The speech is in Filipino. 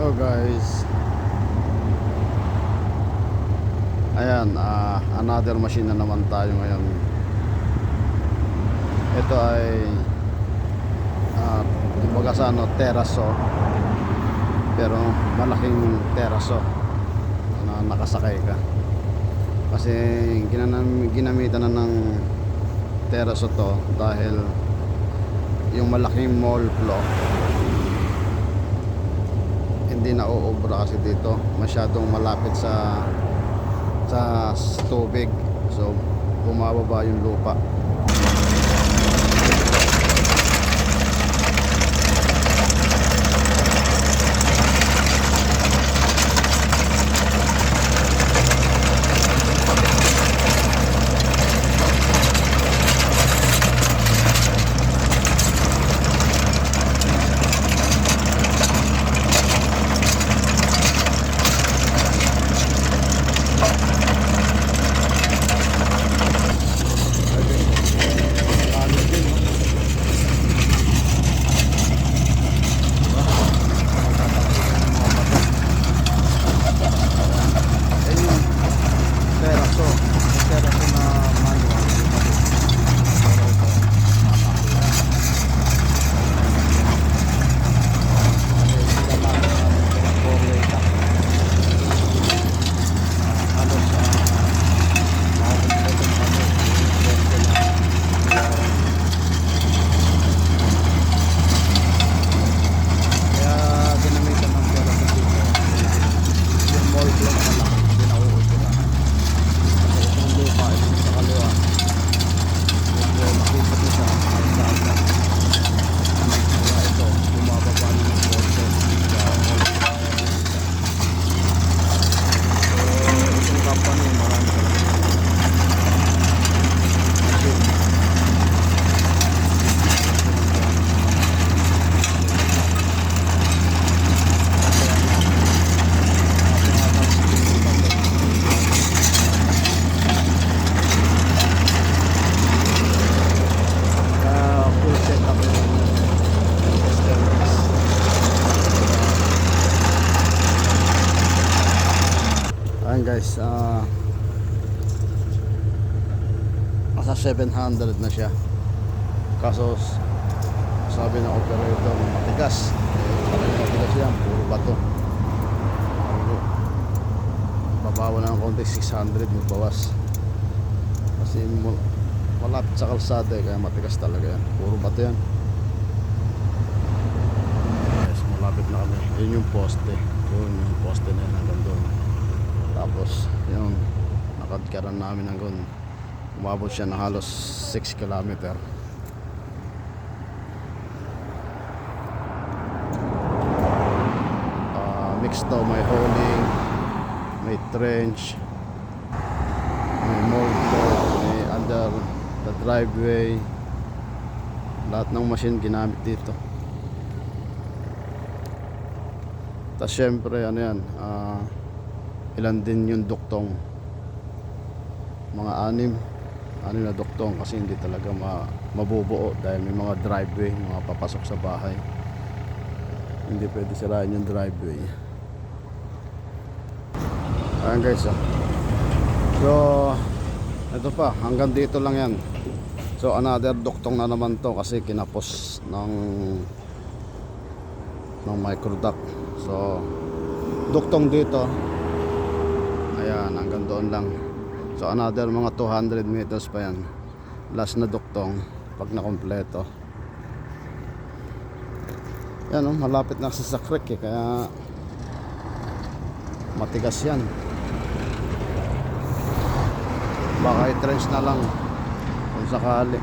Hello guys. Ayan, another machine na naman tayo ngayon. Ito ay kumbaga sa teraso. Pero malaking teraso na nakasakay ka. Kasi ginamitan na ng teraso to dahil yung malaking mall floor hindi na uubra kasi dito, masyadong malapit sa tubig, so bumababa yung lupa. Guys, nasa 700 na siya. Kaso sabi ng operator matigas, matigas yan, puro bato. Babawa na ng konti, 600 magbawas kasi malapit sa kalsada kaya matigas talaga yan, puro bato yan. Guys, malapit na kami. Yun yung poste, yung poste na yan hanggang doon. Tapos yun, nakadkaran namin hanggang umabot siya na halos 6 kilometer. Mixed daw, may holing, may trench, may mold floor, may under the driveway. Lahat ng machine ginamit dito. Tapos syempre ano yan, ilan din yung duktong, mga anim na duktong kasi hindi talaga mabubuo dahil may mga driveway, mga papasok sa bahay, hindi pwede sirain yung driveway. Ayan guys, so ito pa, hanggang dito lang yan. So another duktong na naman to kasi kinapos ng micro duct. So duktong dito, ayan, hanggang doon lang. So another mga 200 meters pa yan, last na duktong pag nakompleto. Yan malapit na sa creek kaya matigas yan. Baka i-trench na lang kung sakali.